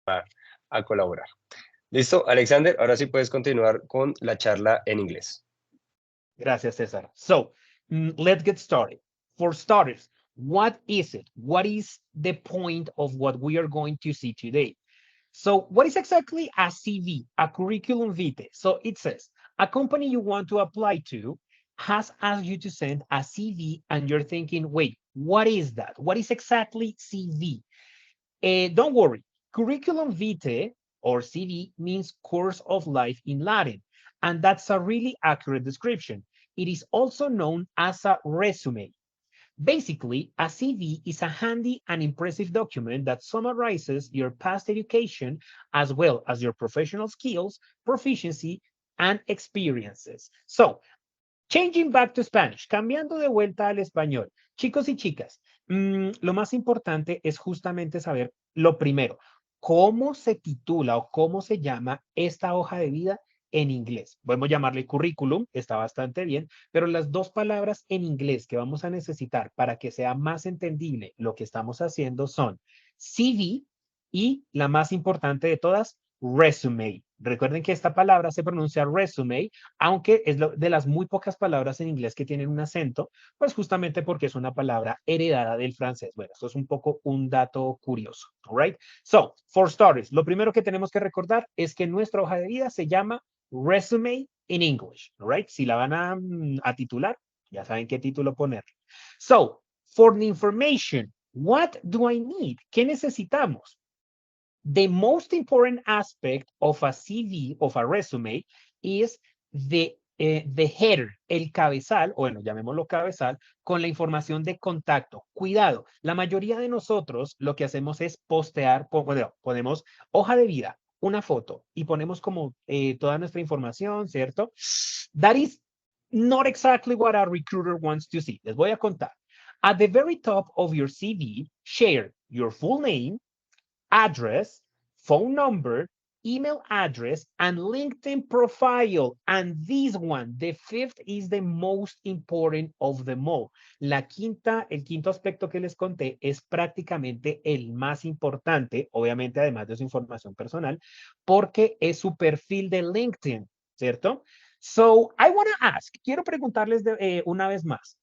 a colaborar. ¿Listo, Alexander? Ahora sí puedes continuar con la charla en inglés. Gracias, César. So, let's get started. For starters, what is it? What is the point of what we are going to see today? So what is exactly a CV, a curriculum vitae? So it says a company you want to apply to has asked you to send a CV and you're thinking, wait, what is that? What is exactly CV? Don't worry, curriculum vitae or CV means course of life in Latin, and that's a really accurate description. It is also known as a resume. Basically, a CV is a handy and impressive document that summarizes your past education as well as your professional skills, proficiency, and experiences. So, changing back to Spanish, cambiando de vuelta al español. Chicos y chicas, lo más importante es justamente saber lo primero, cómo se titula o cómo se llama esta hoja de vida en inglés. Podemos llamarle currículum, está bastante bien, pero las dos palabras en inglés que vamos a necesitar para que sea más entendible lo que estamos haciendo son CV y la más importante de todas, resume. Recuerden que esta palabra se pronuncia resume, aunque es de las muy pocas palabras en inglés que tienen un acento, pues justamente porque es una palabra heredada del francés. Bueno, esto es un poco un dato curioso, all right? So, for starters, lo primero que tenemos que recordar es que nuestra hoja de vida se llama resume in English, all right? Si la van a titular, ya saben qué título poner. So, for the information, what do I need? ¿Qué necesitamos? The most important aspect of a CV, of a resume, is the header, el cabezal, o bueno, llamémoslo cabezal, con la información de contacto. Cuidado, la mayoría de nosotros lo que hacemos es postear, bueno, ponemos hoja de vida, una foto, y ponemos como toda nuestra información, ¿cierto? That is not exactly what a recruiter wants to see. Les voy a contar. At the very top of your CV, share your full name, address, phone number, email address, and LinkedIn profile. And this one, the fifth, is the most important of them all. El quinto aspecto que les conté es prácticamente el más importante, obviamente además de su información personal, porque es su perfil de LinkedIn, ¿cierto? So, I want to ask, quiero preguntarles una vez más.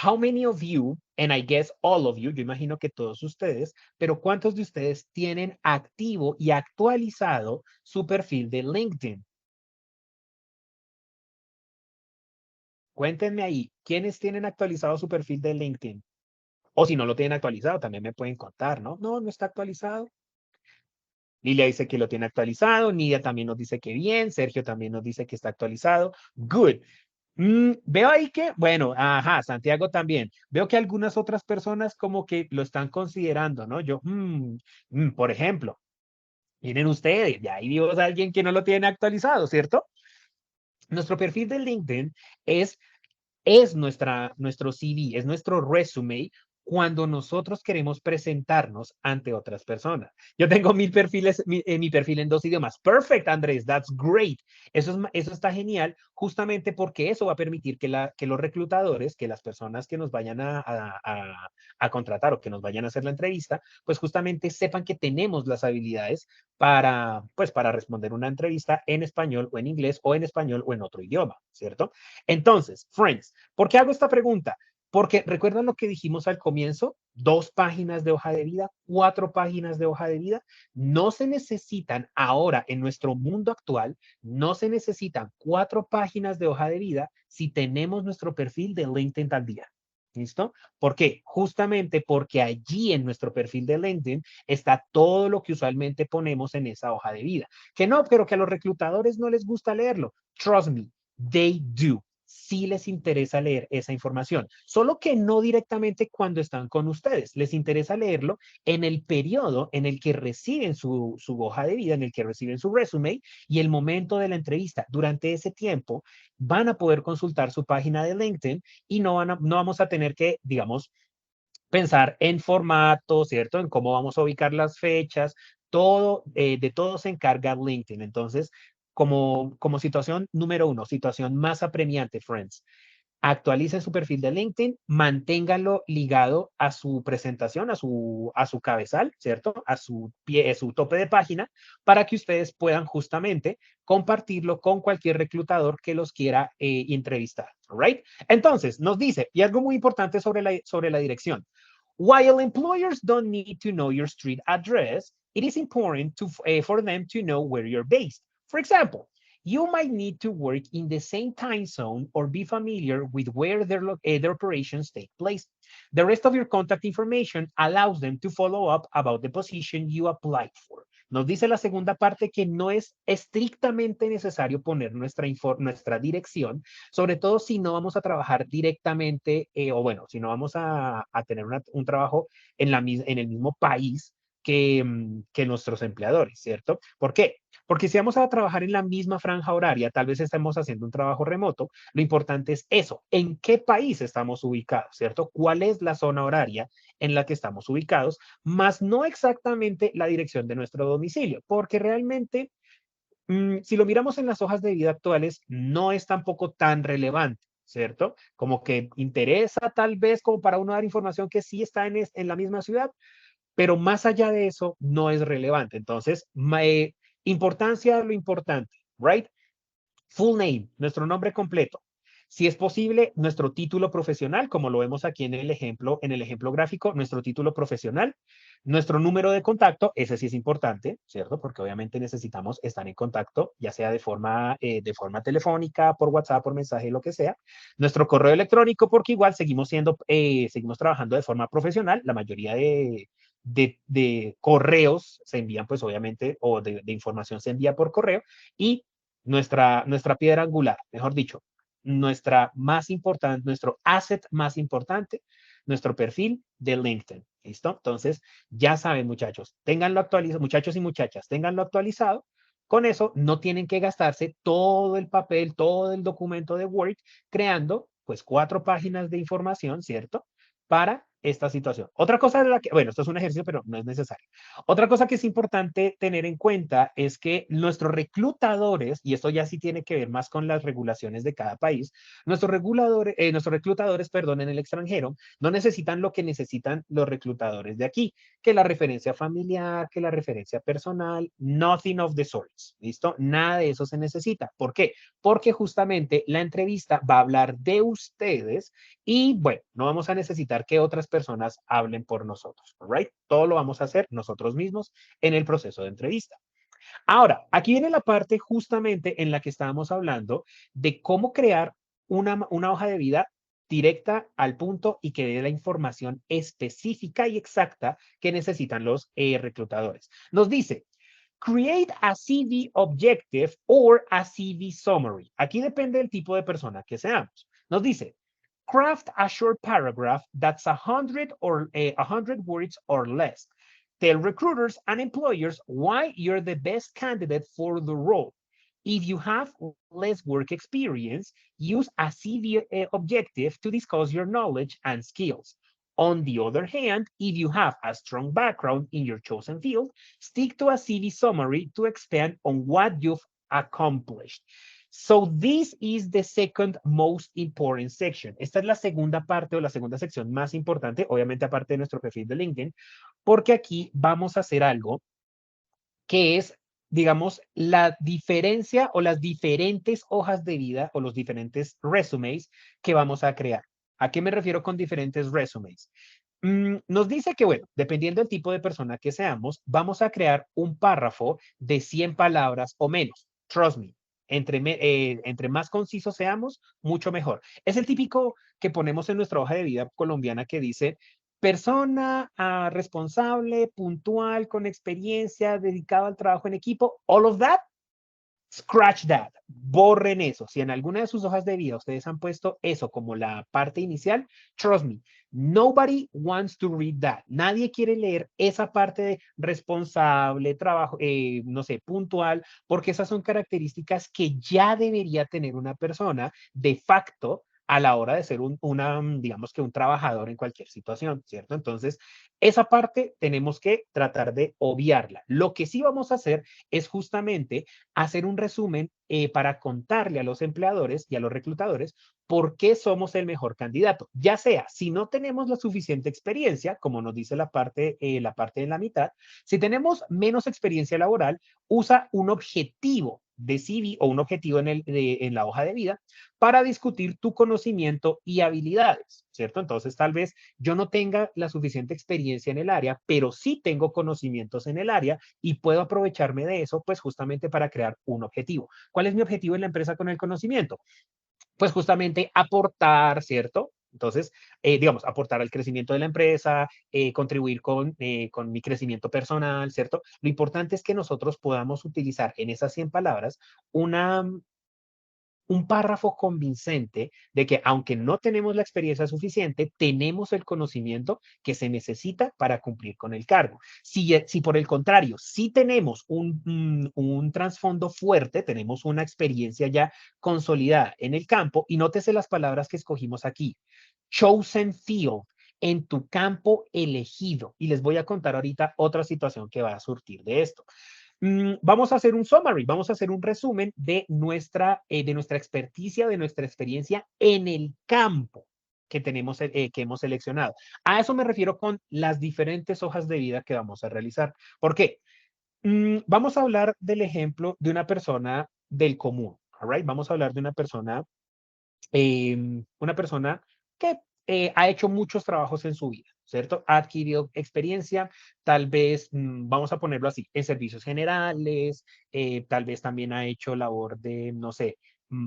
How many of you, and I guess all of you, yo imagino que todos ustedes, pero ¿cuántos de ustedes tienen activo y actualizado su perfil de LinkedIn? Cuéntenme ahí, ¿quiénes tienen actualizado su perfil de LinkedIn? O si no lo tienen actualizado, también me pueden contar, ¿no? No, no está actualizado. Lilia dice que lo tiene actualizado, Nidia también nos dice que bien, Sergio también nos dice que está actualizado. Good. Veo ahí que, bueno, ajá, Santiago también. Veo que algunas otras personas como que lo están considerando, ¿no? Yo, por ejemplo, miren ustedes, ya ahí vimos a alguien que no lo tiene actualizado, ¿cierto? Nuestro perfil de LinkedIn es nuestro CV, es nuestro resume cuando nosotros queremos presentarnos ante otras personas. Yo tengo mi perfil en dos idiomas. Perfect, Andrés, that's great. Eso está genial, justamente porque eso va a permitir que los reclutadores, que las personas que nos vayan a contratar o que nos vayan a hacer la entrevista, pues justamente sepan que tenemos las habilidades para responder una entrevista en español o en inglés o en español o en otro idioma, ¿cierto? Entonces, friends, ¿por qué hago esta pregunta? Porque recuerdan lo que dijimos al comienzo, 2 páginas de hoja de vida, 4 páginas de hoja de vida. No se necesitan ahora en nuestro mundo actual, no se necesitan 4 páginas de hoja de vida si tenemos nuestro perfil de LinkedIn al día. ¿Listo? ¿Por qué? Justamente porque allí en nuestro perfil de LinkedIn está todo lo que usualmente ponemos en esa hoja de vida. Que no, pero que a los reclutadores no les gusta leerlo. Trust me, they do. Sí les interesa leer esa información, solo que no directamente cuando están con ustedes. Les interesa leerlo en el periodo en el que reciben su hoja de vida, en el que reciben su resume y el momento de la entrevista. Durante ese tiempo van a poder consultar su página de LinkedIn y no vamos a tener que, digamos, pensar en formato, ¿cierto? En cómo vamos a ubicar las fechas, de todo se encarga LinkedIn. Entonces, como situación número 1, situación más apremiante, friends. actualicen su perfil de LinkedIn, manténganlo ligado a su presentación, a su cabezal, ¿cierto? A su tope de página, para que ustedes puedan justamente compartirlo con cualquier reclutador que los quiera entrevistar, ¿right? Entonces, nos dice, y algo muy importante sobre la dirección. While employers don't need to know your street address, it is important for them to know where you're based. For example, you might need to work in the same time zone or be familiar with where their operations take place. The rest of your contact information allows them to follow up about the position you applied for. Nos dice la segunda parte que no es estrictamente necesario poner nuestra dirección, sobre todo si no vamos a trabajar directamente, o bueno, si no vamos a tener un trabajo en el mismo país que nuestros empleadores, ¿cierto? ¿Por qué? Porque si vamos a trabajar en la misma franja horaria, tal vez estemos haciendo un trabajo remoto, lo importante es eso, en qué país estamos ubicados, ¿cierto? ¿Cuál es la zona horaria en la que estamos ubicados? Más no exactamente la dirección de nuestro domicilio, porque realmente, si lo miramos en las hojas de vida actuales, no es tampoco tan relevante, ¿cierto? Como que interesa tal vez como para uno dar información que sí está en la misma ciudad, pero más allá de eso no es relevante. Entonces, importancia de lo importante, right? Full name, nuestro nombre completo. Si es posible, nuestro título profesional, como lo vemos aquí en el ejemplo gráfico, nuestro título profesional, nuestro número de contacto, ese sí es importante, ¿cierto? Porque obviamente necesitamos estar en contacto, ya sea de forma telefónica, por WhatsApp, por mensaje, lo que sea. Nuestro correo electrónico, porque igual seguimos trabajando de forma profesional. La mayoría de correos se envían, pues obviamente, o de información se envía por correo. Y nuestra piedra angular, mejor dicho, nuestra más importante, nuestro asset más importante, nuestro perfil de LinkedIn. ¿Listo? Entonces, ya saben, muchachos, ténganlo actualizado, muchachos y muchachas, ténganlo actualizado. Con eso no tienen que gastarse todo el papel, todo el documento de Word creando pues 4 páginas de información, ¿cierto? Para esta situación. Otra cosa de la que, bueno, esto es un ejercicio, pero no es necesario. Otra cosa que es importante tener en cuenta es que nuestros reclutadores, y esto ya sí tiene que ver más con las regulaciones de cada país, nuestros reclutadores, perdón, en el extranjero, no necesitan lo que necesitan los reclutadores de aquí, que la referencia familiar, que la referencia personal, nothing of the sorts, ¿listo? Nada de eso se necesita. ¿Por qué? Porque justamente la entrevista va a hablar de ustedes y bueno, no vamos a necesitar que otras personas hablen por nosotros, ¿right? Todo lo vamos a hacer nosotros mismos en el proceso de entrevista. Ahora, aquí viene la parte justamente en la que estábamos hablando de cómo crear una hoja de vida directa al punto y que dé la información específica y exacta que necesitan los reclutadores. Nos dice, create a CV objective or a CV summary. Aquí depende del tipo de persona que seamos. Nos dice, craft a short paragraph that's 100 or 100 words or less. Tell recruiters and employers why you're the best candidate for the role. If you have less work experience, use a CV objective to discuss your knowledge and skills. On the other hand, if you have a strong background in your chosen field, stick to a CV summary to expand on what you've accomplished. So this is the second most important section. Esta es la segunda parte o la segunda sección más importante, obviamente aparte de nuestro perfil de LinkedIn, porque aquí vamos a hacer algo que es, digamos, la diferencia o las diferentes hojas de vida o los diferentes resumes que vamos a crear. ¿A qué me refiero con diferentes resumes? Nos dice que, bueno, dependiendo del tipo de persona que seamos, vamos a crear un párrafo de 100 palabras o menos. Trust me. Entre más concisos seamos, mucho mejor. Es el típico que ponemos en nuestra hoja de vida colombiana que dice persona responsable, puntual, con experiencia, dedicado al trabajo en equipo, all of that. Scratch that, borren eso. Si en alguna de sus hojas de vida ustedes han puesto eso como la parte inicial, trust me, nobody wants to read that. Nadie quiere leer esa parte de responsable, trabajo, no sé, puntual, porque esas son características que ya debería tener una persona de facto a la hora de ser digamos que un trabajador en cualquier situación, ¿cierto? Entonces, esa parte tenemos que tratar de obviarla. Lo que sí vamos a hacer es justamente hacer un resumen para contarle a los empleadores y a los reclutadores por qué somos el mejor candidato. Ya sea, si no tenemos la suficiente experiencia, como nos dice la parte de la mitad, si tenemos menos experiencia laboral, usa un objetivo de CV o un objetivo en la hoja de vida para discutir tu conocimiento y habilidades, ¿cierto? Entonces, tal vez yo no tenga la suficiente experiencia en el área, pero sí tengo conocimientos en el área y puedo aprovecharme de eso, pues justamente para crear un objetivo. ¿Cuál es mi objetivo en la empresa con el conocimiento? Pues justamente aportar, ¿cierto? Entonces, digamos, aportar al crecimiento de la empresa, contribuir con mi crecimiento personal, ¿cierto? Lo importante es que nosotros podamos utilizar en esas 100 palabras una, un párrafo convincente de que aunque no tenemos la experiencia suficiente, tenemos el conocimiento que se necesita para cumplir con el cargo. Si por el contrario, si tenemos un trasfondo fuerte, tenemos una experiencia ya consolidada en el campo, y nótese las palabras que escogimos aquí, chosen field, en tu campo elegido. Y les voy a contar ahorita otra situación que va a surtir de esto. Vamos a hacer un summary, vamos a hacer un resumen de nuestra experticia, de nuestra experiencia en el campo que tenemos, que hemos seleccionado. A eso me refiero con las diferentes hojas de vida que vamos a realizar. ¿Por qué? Vamos a hablar del ejemplo de una persona del común, all right? Vamos a hablar de una persona que ha hecho muchos trabajos en su vida, ¿cierto? Ha adquirido experiencia, tal vez, vamos a ponerlo así, en servicios generales, tal vez también ha hecho labor de, no sé,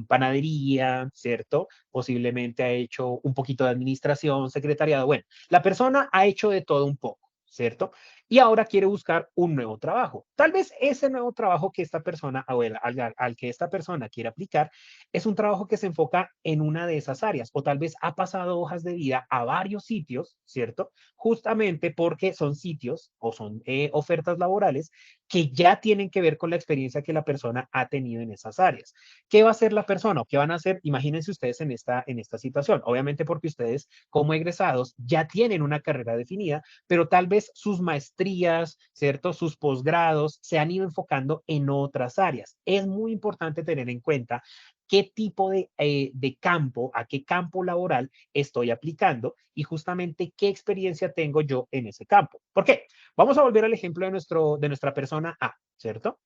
panadería, ¿cierto? Posiblemente ha hecho un poquito de administración, secretariado. Bueno, la persona ha hecho de todo un poco, ¿cierto? Y ahora quiere buscar un nuevo trabajo. Tal vez ese nuevo trabajo que esta persona, o al que esta persona quiere aplicar, es un trabajo que se enfoca en una de esas áreas, o tal vez ha pasado hojas de vida a varios sitios, ¿cierto? Justamente porque son sitios o son ofertas laborales que ya tienen que ver con la experiencia que la persona ha tenido en esas áreas. ¿Qué va a hacer la persona o qué van a hacer? Imagínense ustedes en esta situación. Obviamente porque ustedes como egresados ya tienen una carrera definida, pero tal vez sus maestrías, ¿cierto? Sus posgrados se han ido enfocando en otras áreas. Es muy importante tener en cuenta qué tipo de campo, a qué campo laboral estoy aplicando y justamente qué experiencia tengo yo en ese campo. ¿Por qué? Vamos a volver al ejemplo de nuestra persona A, ¿cierto?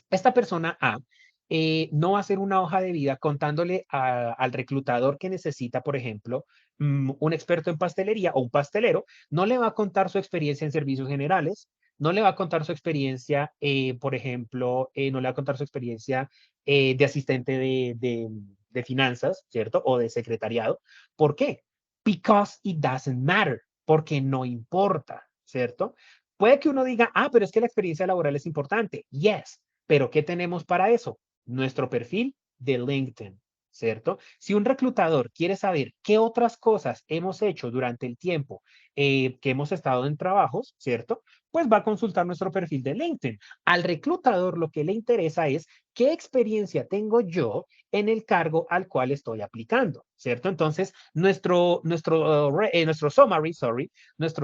Esta persona A no va a hacer una hoja de vida contándole al reclutador que necesita, por ejemplo, un experto en pastelería o un pastelero, no le va a contar su experiencia en servicios generales, no le va a contar su experiencia, por ejemplo, no le va a contar su experiencia de asistente de finanzas, ¿cierto? O de secretariado. ¿Por qué? Because it doesn't matter, porque no importa, ¿cierto? Puede que uno diga, ah, pero es que la experiencia laboral es importante. Yes, pero ¿qué tenemos para eso? Nuestro perfil de LinkedIn, ¿cierto? Si un reclutador quiere saber qué otras cosas hemos hecho durante el tiempo que hemos estado en trabajos, ¿cierto? Pues va a consultar nuestro perfil de LinkedIn. Al reclutador lo que le interesa es qué experiencia tengo yo en el cargo al cual estoy aplicando, ¿cierto? Entonces, nuestro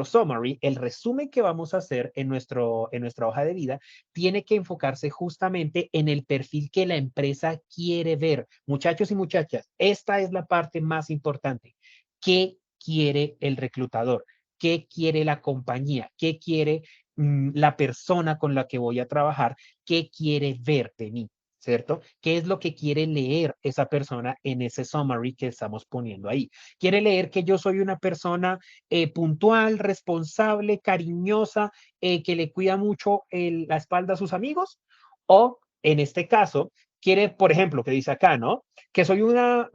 summary, el resumen que vamos a hacer en nuestra hoja de vida, tiene que enfocarse justamente en el perfil que la empresa quiere ver. Muchachos y muchachas, esta es la parte más importante. ¿Qué quiere el reclutador? ¿Qué quiere la compañía? ¿Qué quiere la persona con la que voy a trabajar? ¿Qué quiere ver de mí? ¿Cierto? ¿Qué es lo que quiere leer esa persona en ese summary que estamos poniendo ahí? ¿Quiere leer que yo soy una persona puntual, responsable, cariñosa, que le cuida mucho la espalda a sus amigos? O en este caso, quiere, por ejemplo, que dice acá, ¿no? Que soy una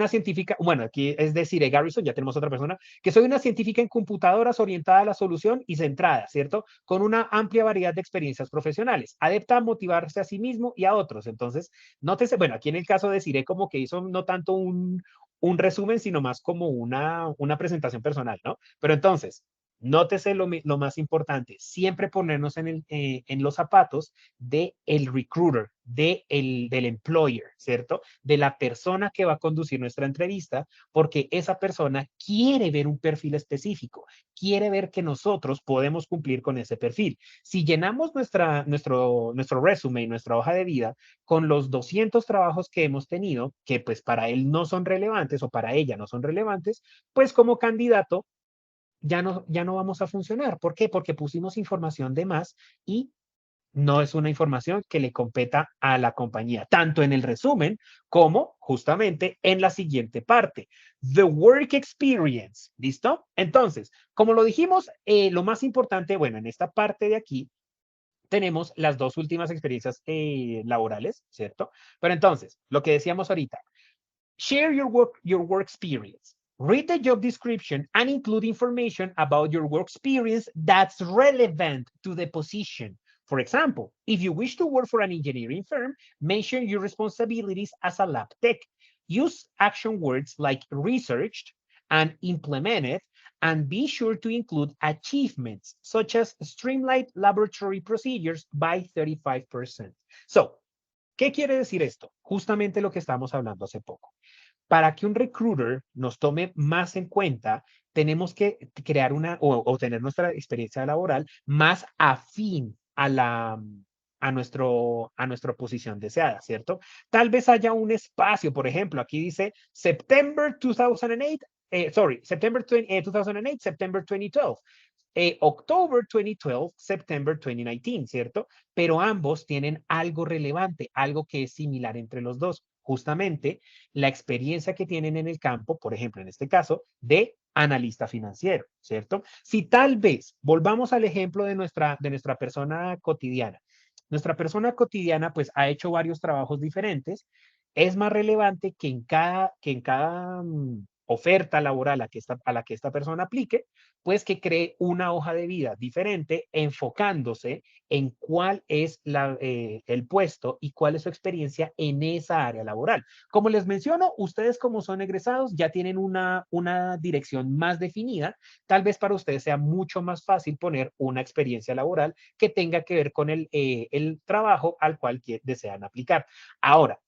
científica, bueno, aquí es decir, Garrison, ya tenemos otra persona, que soy una científica en computadoras orientada a la solución y centrada, ¿cierto? Con una amplia variedad de experiencias profesionales, adepta a motivarse a sí mismo y a otros. Entonces, nótese, bueno, aquí en el caso de Cire como que hizo no tanto un resumen, sino más como una presentación personal, ¿no? Pero entonces, Nótese lo más importante, siempre ponernos en los zapatos del recruiter, del employer, ¿cierto? De la persona que va a conducir nuestra entrevista, porque esa persona quiere ver un perfil específico, quiere ver que nosotros podemos cumplir con ese perfil. Si llenamos nuestro resumen, nuestra hoja de vida, con los 200 trabajos que hemos tenido, que pues para él no son relevantes o para ella no son relevantes, pues como candidato ya no vamos a funcionar. ¿Por qué? Porque pusimos información de más y no es una información que le competa a la compañía, tanto en el resumen como justamente en la siguiente parte. The work experience. ¿Listo? Entonces, como lo dijimos, lo más importante, bueno, en esta parte de aquí tenemos las dos últimas experiencias laborales, ¿cierto? Pero entonces, lo que decíamos ahorita, share your work experience. Read the job description and include information about your work experience that's relevant to the position. For example, if you wish to work for an engineering firm, mention your responsibilities as a lab tech. Use action words like researched and implemented, and be sure to include achievements such as streamlined laboratory procedures by 35%. So, ¿qué quiere decir esto? Justamente lo que estamos hablando hace poco. Para que un recruiter nos tome más en cuenta, tenemos que crear o tener nuestra experiencia laboral más afín a nuestra posición deseada, ¿cierto? Tal vez haya un espacio, por ejemplo, aquí dice September 2008, September 2008, September 2012. October 2012, September 2019, ¿cierto? Pero ambos tienen algo relevante, algo que es similar entre los dos, justamente la experiencia que tienen en el campo, por ejemplo, en este caso, de analista financiero, ¿cierto? Si tal vez volvamos al ejemplo de nuestra persona cotidiana, nuestra persona cotidiana pues ha hecho varios trabajos diferentes, es más relevante que en cada oferta laboral a la que esta persona aplique, pues que cree una hoja de vida diferente enfocándose en cuál es el puesto y cuál es su experiencia en esa área laboral. Como les menciono, ustedes como son egresados ya tienen una dirección más definida. Tal vez para ustedes sea mucho más fácil poner una experiencia laboral que tenga que ver con el trabajo al cual desean aplicar. Ahora,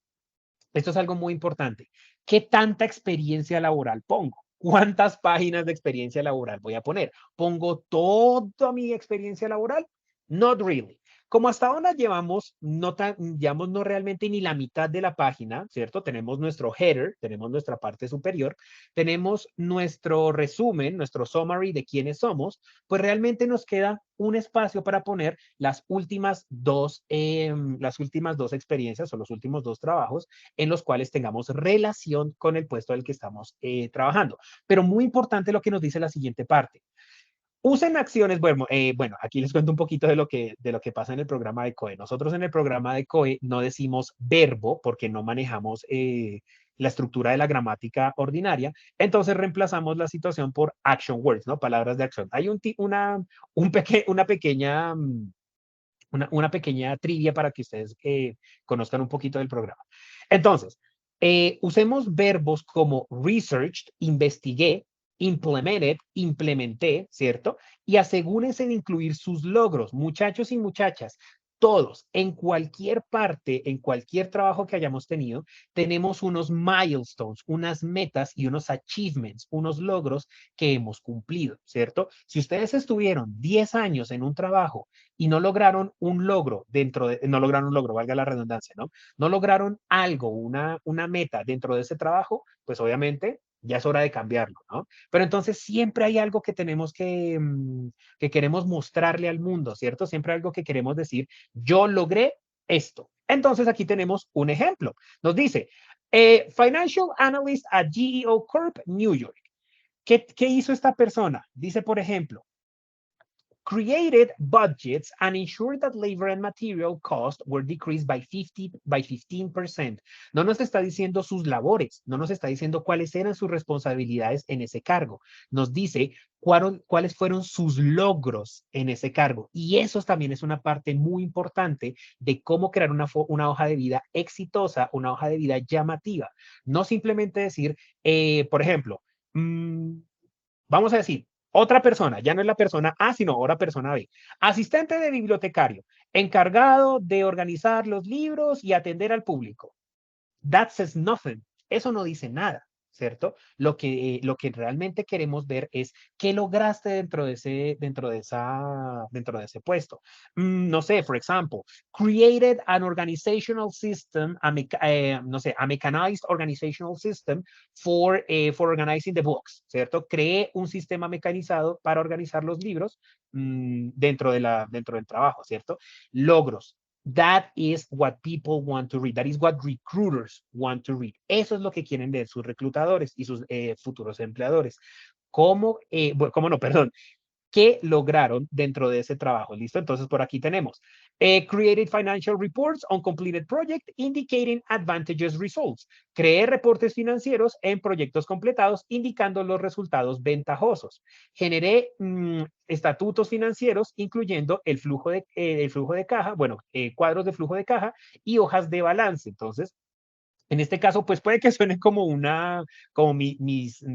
esto es algo muy importante. ¿Qué tanta experiencia laboral pongo? ¿Cuántas páginas de experiencia laboral voy a poner? ¿Pongo toda mi experiencia laboral? Not really. Como hasta ahora llevamos no realmente ni la mitad de la página, ¿cierto? Tenemos nuestro header, tenemos nuestra parte superior, tenemos nuestro resumen, nuestro summary de quiénes somos, pues realmente nos queda un espacio para poner las últimas dos experiencias o los últimos dos trabajos en los cuales tengamos relación con el puesto del que estamos trabajando. Pero muy importante lo que nos dice la siguiente parte. Usen acciones, bueno, aquí les cuento un poquito de lo que pasa en el programa de COE. Nosotros en el programa de COE no decimos verbo porque no manejamos la estructura de la gramática ordinaria, entonces reemplazamos la situación por action words, ¿no? Palabras de acción. Hay una pequeña trivia para que ustedes conozcan un poquito del programa. Entonces, usemos verbos como researched, investigué, implemented, implementé, ¿cierto? Y asegúrense de incluir sus logros, muchachos y muchachas. Todos, en cualquier parte, en cualquier trabajo que hayamos tenido, tenemos unos milestones, unas metas y unos achievements, unos logros que hemos cumplido, ¿cierto? Si ustedes estuvieron 10 años en un trabajo y no lograron un logro no lograron un logro, valga la redundancia, ¿no? No lograron algo, una meta dentro de ese trabajo, pues obviamente ya es hora de cambiarlo, ¿no? Pero entonces siempre hay algo que tenemos que queremos mostrarle al mundo, ¿cierto? Siempre hay algo que queremos decir, yo logré esto. Entonces aquí tenemos un ejemplo. Nos dice, Financial Analyst at GEO Corp, New York. ¿Qué hizo esta persona? Dice, por ejemplo, created budgets and ensured that labor and material costs were decreased by 15%. No nos está diciendo sus labores, no nos está diciendo cuáles eran sus responsabilidades en ese cargo. Nos dice cuáles fueron sus logros en ese cargo. Y eso también es una parte muy importante de cómo crear una hoja de vida exitosa, una hoja de vida llamativa. No simplemente decir, por ejemplo, vamos a decir, Otra persona, ya no es la persona A, sino ahora persona B. Asistente de bibliotecario, encargado de organizar los libros y atender al público. That says nothing. Eso no dice nada, ¿cierto? Lo que realmente queremos ver es qué lograste dentro de ese puesto. No sé, for example, created an organizational system, no sé, a mechanized organizational system for organizing the books, ¿cierto? Creé un sistema mecanizado para organizar los libros dentro del trabajo, ¿cierto? Logros. That is what people want to read. That is what recruiters want to read. Eso es lo que quieren leer sus reclutadores y sus futuros empleadores. ¿Cómo no? Perdón. ¿Qué lograron dentro de ese trabajo? ¿Listo? Entonces, por aquí tenemos created financial reports on completed project indicating advantageous results. Creé reportes financieros en proyectos completados indicando los resultados ventajosos. Generé estatutos financieros incluyendo el flujo de caja, bueno, cuadros de flujo de caja y hojas de balance. Entonces, en este caso, pues puede que suene como mis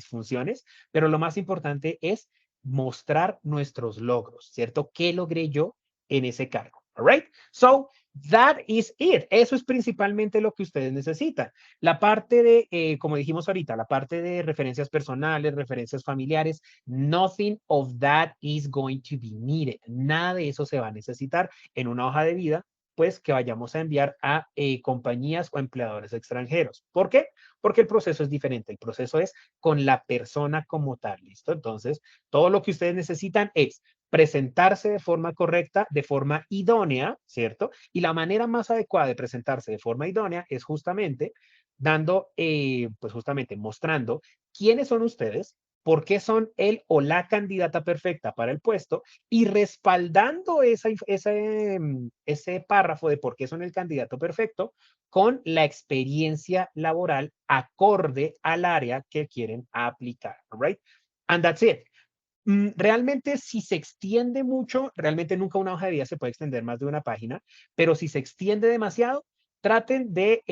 funciones, pero lo más importante es mostrar nuestros logros, ¿cierto? ¿Qué logré yo en ese cargo? All right? So, that is it. Eso es principalmente lo que ustedes necesitan. La parte como dijimos ahorita, la parte de referencias personales, referencias familiares, nothing of that is going to be needed. Nada de eso se va a necesitar en una hoja de vida pues que vayamos a enviar a compañías o empleadores extranjeros. ¿Por qué? Porque el proceso es diferente. El proceso es con la persona como tal, ¿listo? Entonces, todo lo que ustedes necesitan es presentarse de forma correcta, de forma idónea, ¿cierto? Y la manera más adecuada de presentarse de forma idónea es justamente pues justamente mostrando quiénes son ustedes, por qué son el o la candidata perfecta para el puesto y respaldando ese párrafo de por qué son el candidato perfecto con la experiencia laboral acorde al área que quieren aplicar. Right? And that's it. Realmente si se extiende mucho, realmente nunca una hoja de vida se puede extender más de una página, pero si se extiende demasiado, traten de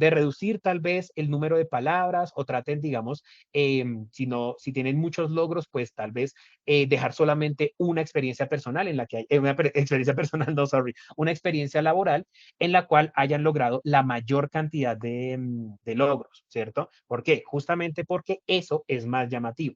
reducir tal vez el número de palabras o traten, digamos, si tienen muchos logros, pues tal vez dejar solamente una experiencia personal en la que hay, experiencia personal, no, sorry, una experiencia laboral en la cual hayan logrado la mayor cantidad de logros, ¿cierto? ¿Por qué? Justamente porque eso es más llamativo.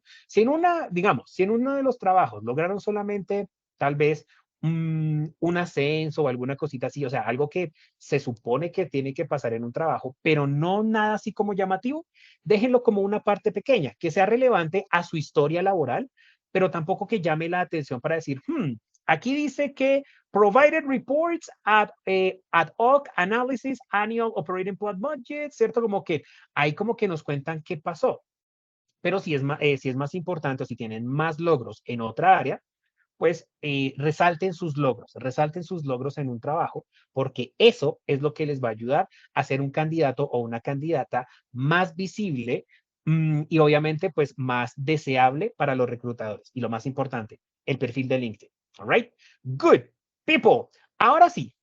Digamos, si en uno de los trabajos lograron solamente tal vez un ascenso o alguna cosita así, o sea, algo que se supone que tiene que pasar en un trabajo, pero no nada así como llamativo, déjenlo como una parte pequeña, que sea relevante a su historia laboral, pero tampoco que llame la atención para decir, aquí dice que provided reports at hoc analysis annual operating plan budget, ¿cierto? Como que ahí como que nos cuentan qué pasó. Pero si es más importante o si tienen más logros en otra área, pues resalten sus logros en un trabajo, porque eso es lo que les va a ayudar a ser un candidato o una candidata más visible y obviamente pues más deseable para los reclutadores. Y lo más importante, el perfil de LinkedIn. All right? Good. People. Ahora sí,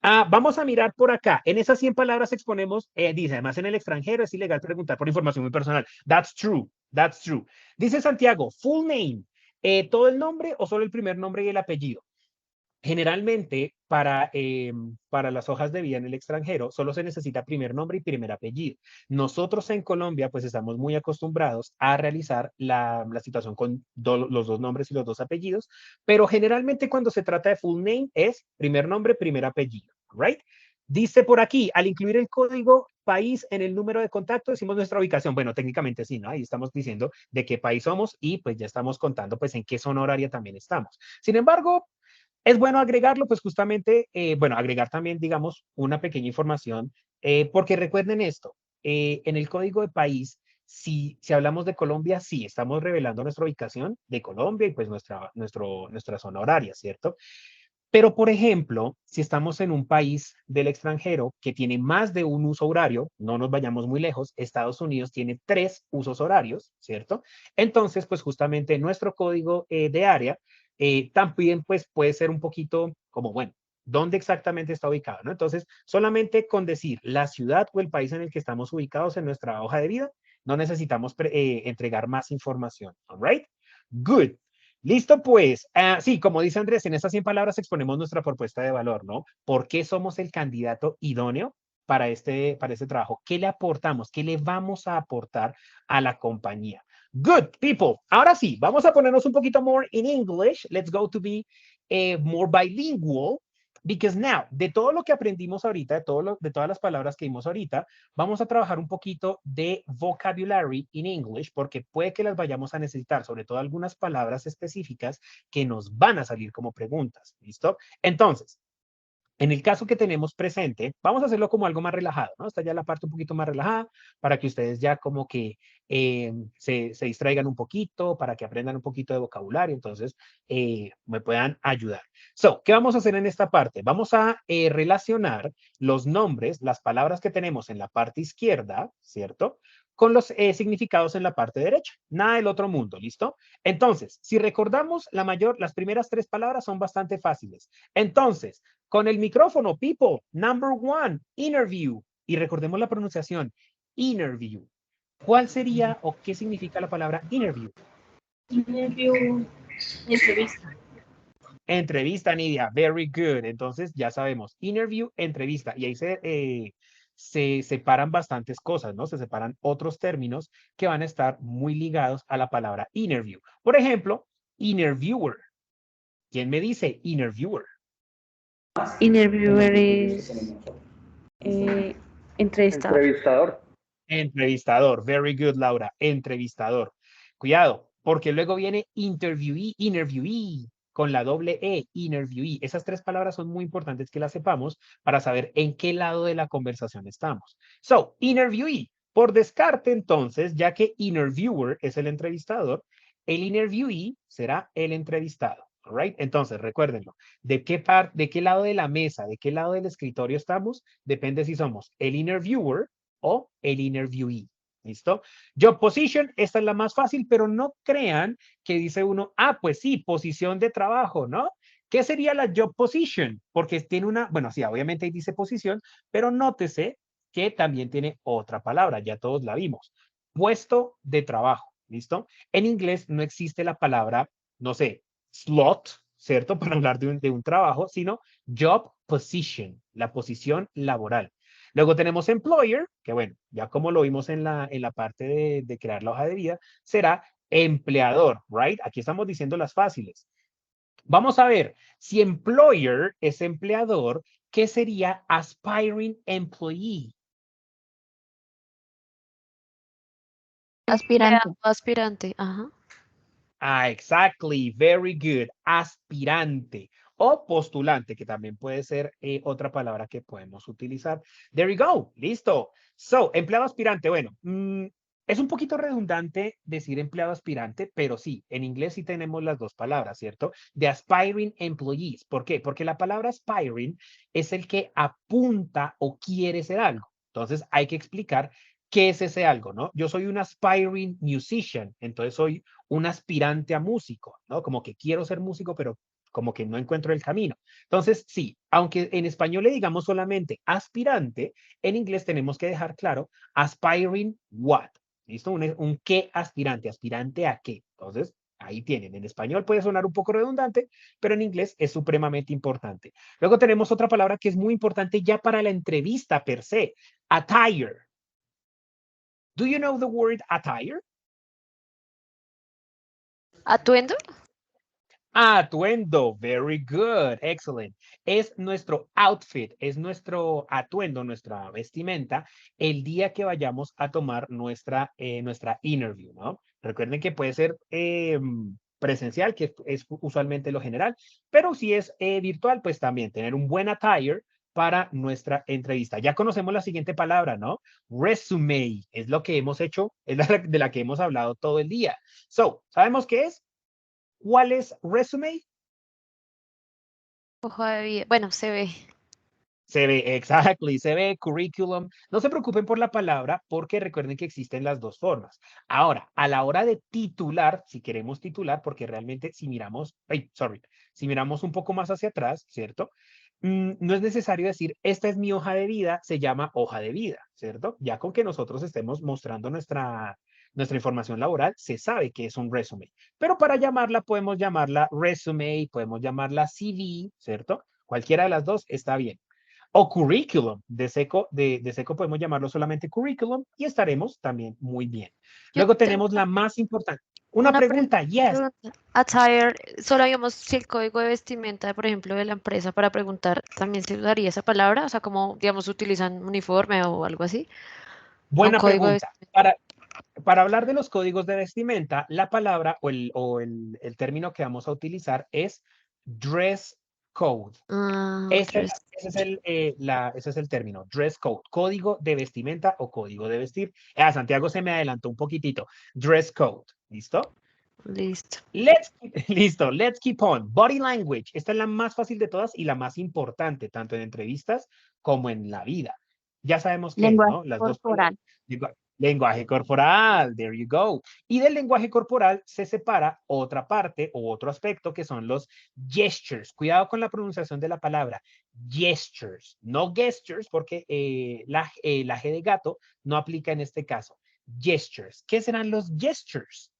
vamos a mirar por acá. En esas 100 palabras exponemos, dice, además en el extranjero es ilegal preguntar por información muy personal. That's true. That's true. Dice Santiago, full name, todo el nombre o solo el primer nombre y el apellido. Generalmente, para las hojas de vida en el extranjero, solo se necesita primer nombre y primer apellido. Nosotros en Colombia, pues estamos muy acostumbrados a realizar la situación con los dos nombres y los dos apellidos, pero generalmente cuando se trata de full name es primer nombre, primer apellido, ¿right? Dice por aquí, al incluir el código país en el número de contacto, decimos nuestra ubicación. Bueno, técnicamente sí, ¿no? Ahí estamos diciendo de qué país somos y pues ya estamos contando pues en qué zona horaria también estamos. Sin embargo, es bueno agregarlo, pues justamente, bueno, agregar también, digamos, una pequeña información, porque recuerden esto, en el código de país, si hablamos de Colombia, sí, estamos revelando nuestra ubicación de Colombia y pues nuestra zona horaria, ¿cierto? Pero, por ejemplo, si estamos en un país del extranjero que tiene más de un uso horario, no nos vayamos muy lejos, Estados Unidos tiene 3 usos horarios, ¿cierto? Entonces, pues justamente nuestro código de área también pues puede ser un poquito como, bueno, ¿dónde exactamente está ubicado? ¿No? Entonces, solamente con decir la ciudad o el país en el que estamos ubicados en nuestra hoja de vida, no necesitamos entregar más información, ¿all right? Good. Listo, pues. Sí, como dice Andrés, en estas 100 palabras exponemos nuestra propuesta de valor, ¿no? ¿Por qué somos el candidato idóneo para este trabajo? ¿Qué le aportamos? ¿Qué le vamos a aportar a la compañía? Good, people. Ahora sí, vamos a ponernos un poquito more in English. Let's go to be more bilingual. Because now, de todo lo que aprendimos ahorita, de todas las palabras que vimos ahorita, vamos a trabajar un poquito de vocabulary in English, porque puede que las vayamos a necesitar, sobre todo algunas palabras específicas que nos van a salir como preguntas. ¿Listo? Entonces, en el caso que tenemos presente, vamos a hacerlo como algo más relajado, ¿no? Esta ya la parte un poquito más relajada para que ustedes ya como que se distraigan un poquito, para que aprendan un poquito de vocabulario, entonces me puedan ayudar. So, ¿qué vamos a hacer en esta parte? Vamos a relacionar los nombres, las palabras que tenemos en la parte izquierda, ¿cierto? Con los significados en la parte derecha. Nada del otro mundo, ¿listo? Entonces, si recordamos, las primeras 3 palabras son bastante fáciles. Entonces, con el micrófono, people, number 1, interview. Y recordemos la pronunciación, interview. ¿Cuál sería o qué significa la palabra interview? Interview, entrevista. Entrevista, Nidia. Very good. Entonces, ya sabemos, interview, entrevista. Y ahí se separan bastantes cosas, ¿no? Se separan otros términos que van a estar muy ligados a la palabra interview. Por ejemplo, interviewer. ¿Quién me dice interviewer? Interviewer es entrevistador. Entrevistador. Entrevistador. Very good, Laura. Entrevistador. Cuidado, porque luego viene interviewee, con la doble E, interviewee. Esas 3 palabras son muy importantes que las sepamos para saber en qué lado de la conversación estamos. So, interviewee. Por descarte, entonces, ya que interviewer es el entrevistador, el interviewee será el entrevistado. Right? Entonces, recuérdenlo. ¿De qué lado de la mesa, de qué lado del escritorio estamos? Depende si somos el interviewer o el interviewee. ¿Listo? Job position, esta es la más fácil, pero no crean que dice uno, pues sí, posición de trabajo, ¿no? ¿Qué sería la job position? Porque tiene bueno, sí, obviamente ahí dice posición, pero nótese que también tiene otra palabra, ya todos la vimos. Puesto de trabajo, ¿listo? En inglés no existe la palabra, no sé, slot, ¿cierto? Para hablar de un trabajo, sino job position, la posición laboral. Luego tenemos employer, que bueno, ya como lo vimos en la parte de crear la hoja de vida, será empleador, right? Aquí estamos diciendo las fáciles. Vamos a ver, si employer es empleador, ¿qué sería aspiring employee? Aspirante. Aspirante, ajá. Exactly, very good. Aspirante o postulante, que también puede ser otra palabra que podemos utilizar. There you go, listo. So, empleado aspirante, bueno, es un poquito redundante decir empleado aspirante, pero sí, en inglés sí tenemos las 2 palabras, ¿cierto? De aspiring employees. ¿Por qué? Porque la palabra aspiring es el que apunta o quiere ser algo. Entonces, hay que explicar qué es ese algo, ¿no? Yo soy un aspiring musician, entonces soy un aspirante a músico, ¿no? Como que quiero ser músico, pero como que no encuentro el camino. Entonces, sí, aunque en español le digamos solamente aspirante, en inglés tenemos que dejar claro aspiring what, ¿listo? Un qué aspirante, aspirante a qué. Entonces, ahí tienen. En español puede sonar un poco redundante, pero en inglés es supremamente importante. Luego tenemos otra palabra que es muy importante ya para la entrevista per se, attire. Do you know the word attire? Atuendo. Atuendo, very good, excellent. Es nuestro outfit, es nuestro atuendo, nuestra vestimenta, el día que vayamos a tomar nuestra interview, ¿no? Recuerden que puede ser presencial, que es usualmente lo general, pero si es virtual, pues también tener un buen attire para nuestra entrevista. Ya conocemos la siguiente palabra, ¿no? Resume, es lo que hemos hecho, es de la que hemos hablado todo el día. So, ¿sabemos qué es? ¿Cuál es resume? Hoja de vida. Bueno, se ve. Se ve, exactly, se ve curriculum. No se preocupen por la palabra porque recuerden que existen las 2 formas. Ahora, a la hora de titular, si queremos titular, porque realmente si miramos, si miramos un poco más hacia atrás, ¿cierto? No es necesario decir, esta es mi hoja de vida, se llama hoja de vida, ¿cierto? Ya con que nosotros estemos mostrando Nuestra información laboral se sabe que es un resume, pero para llamarla podemos llamarla resume, podemos llamarla CV, ¿cierto? Cualquiera de las dos está bien. O curriculum, de seco podemos llamarlo solamente curriculum y estaremos también muy bien. Yo Luego tengo tenemos la más importante. Una una pregunta, yes. pregunta. Attire, solo digamos si el código de vestimenta, por ejemplo, de la empresa para preguntar, ¿también se usaría esa palabra? O sea, como, digamos, utilizan uniforme o algo así. Un Buena código de pregunta. vestimenta. Para hablar de los códigos de vestimenta, la palabra o el término que vamos a utilizar es dress code. Ah, dress. Ese es el término, dress code, código de vestimenta o código de vestir. Santiago se me adelantó un poquitito. Dress code, ¿listo? Listo. Listo, let's keep on. Body language, esta es la más fácil de todas y la más importante, tanto en entrevistas como en la vida. Ya sabemos qué es, Lenguaje ¿no? Las dos palabras. corporal. Lenguaje corporal, there you go. Y del lenguaje corporal se separa otra parte o otro aspecto que son los gestures. Cuidado con la pronunciación de la palabra gestures, no gestures, porque la G de gato no aplica en este caso. Gestures. ¿Qué serán los gestures?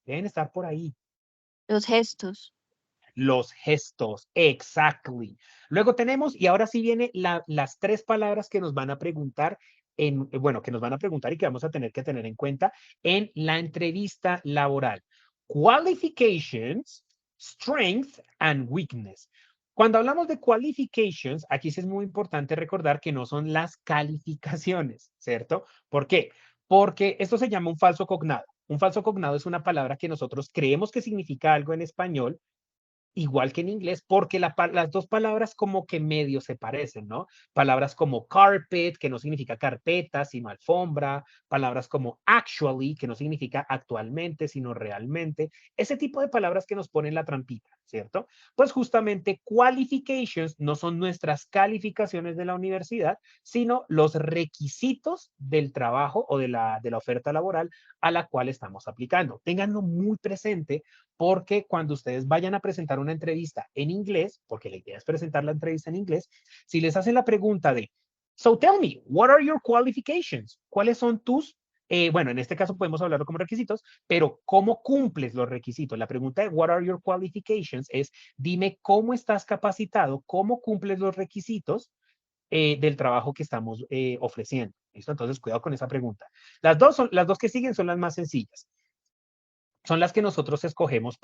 Deben estar por ahí. Los gestos. Los gestos, exactly. Luego tenemos, y ahora sí viene las tres palabras que nos van a preguntar bueno, que nos van a preguntar y que vamos a tener que tener en cuenta en la entrevista laboral. Qualifications, strength and weakness. Cuando hablamos de qualifications, aquí sí es muy importante recordar que no son las calificaciones, ¿cierto? ¿Por qué? Porque esto se llama un falso cognado. Un falso cognado es una palabra que nosotros creemos que significa algo en español, igual que en inglés, porque las dos palabras como que medio se parecen, ¿no? Palabras como carpet, que no significa carpeta, sino alfombra, palabras como actually, que no significa actualmente, sino realmente, ese tipo de palabras que nos ponen la trampita, ¿cierto? Pues justamente qualifications no son nuestras calificaciones de la universidad, sino los requisitos del trabajo o de la oferta laboral a la cual estamos aplicando. Ténganlo muy presente porque cuando ustedes vayan a presentar una entrevista en inglés, porque la idea es presentar la entrevista en inglés, si les hacen la pregunta de, so tell me, what are your qualifications? ¿Cuáles son tus, bueno, en este caso podemos hablarlo como requisitos, pero ¿cómo cumples los requisitos? La pregunta de what are your qualifications es, dime cómo estás capacitado, cómo cumples los requisitos del trabajo que estamos ofreciendo. ¿Listo? Entonces, cuidado con esa pregunta. Las dos que siguen son las más sencillas. Son las que nosotros escogemos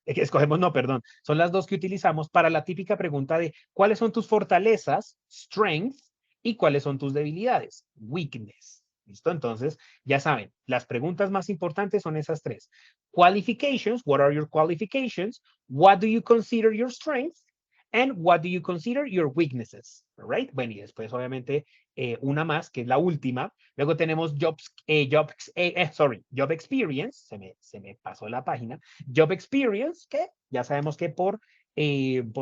escogemos, no, perdón, son las dos que utilizamos para la típica pregunta de cuáles son tus fortalezas, strength, y cuáles son tus debilidades, weakness. ¿Listo? Entonces, ya saben, las preguntas más importantes son esas tres. Qualifications, what are your qualifications? What do you consider your strengths? And what do you consider your weaknesses? Right? Bueno, y después, obviamente, una más, que es la última. Luego tenemos job experience. Se me pasó la página. Job experience, que ya sabemos que por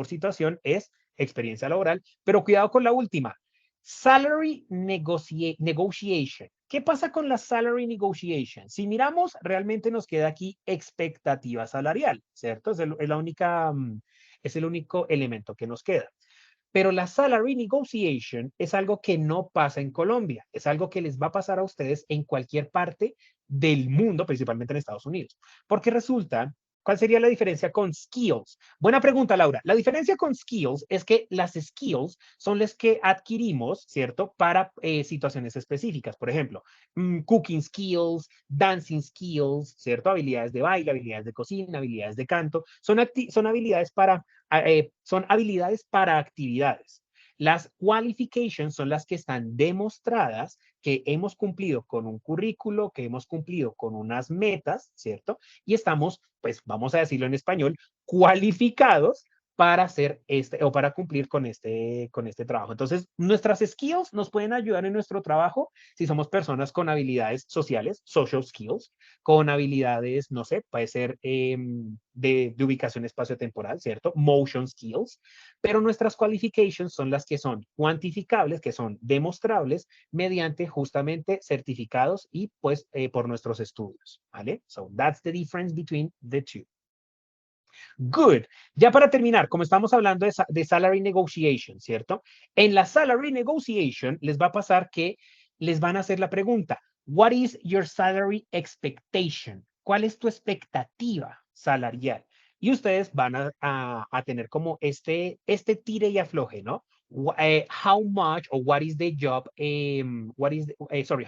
situación es experiencia laboral. Pero cuidado con la última. Salary negotiation. ¿Qué pasa con la salary negotiation? Si miramos, realmente nos queda aquí expectativa salarial, ¿cierto? Es el único elemento que nos queda. Pero la salary negotiation es algo que no pasa en Colombia, es algo que les va a pasar a ustedes en cualquier parte del mundo, principalmente en Estados Unidos. Porque resulta, ¿cuál sería la diferencia con skills? Buena pregunta, Laura. La diferencia con skills es que las skills son las que adquirimos, ¿cierto? Para situaciones específicas. Por ejemplo, cooking skills, dancing skills, ¿cierto? Habilidades de baile, habilidades de cocina, habilidades de canto. Son habilidades son habilidades para actividades. Las qualifications son las que están demostradas que hemos cumplido con un currículo, que hemos cumplido con unas metas, ¿cierto? Y estamos, pues vamos a decirlo en español, cualificados para hacer o para cumplir con este trabajo. Entonces, nuestras skills nos pueden ayudar en nuestro trabajo si somos personas con habilidades sociales, social skills, con habilidades, no sé, puede ser de ubicación espacio-temporal, ¿cierto? Motion skills, pero nuestras qualifications son las que son cuantificables, que son demostrables mediante justamente certificados y pues por nuestros estudios, ¿vale? So that's the difference between the two. Good. Ya para terminar, como estamos hablando de salary negotiation, ¿cierto? En la salary negotiation les va a pasar que les van a hacer la pregunta, What is your salary expectation? ¿Cuál es tu expectativa salarial? Y ustedes van a tener como este tire y afloje, ¿no? How much or what is the job,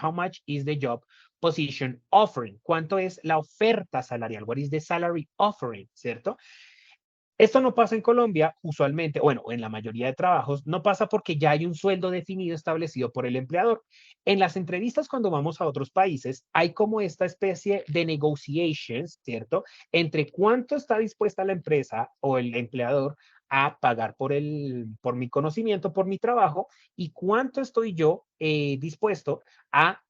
how much is the job position offering? ¿Cuánto es la oferta salarial? What is the salary offering? ¿Cierto? Esto no pasa en Colombia usualmente, bueno, en la mayoría de trabajos, no pasa porque ya hay un sueldo definido establecido por el empleador. En las entrevistas cuando vamos a otros países, hay como esta especie de negotiations, ¿cierto? Entre cuánto está dispuesta la empresa o el empleador a pagar por mi conocimiento, por mi trabajo, y cuánto estoy yo dispuesto a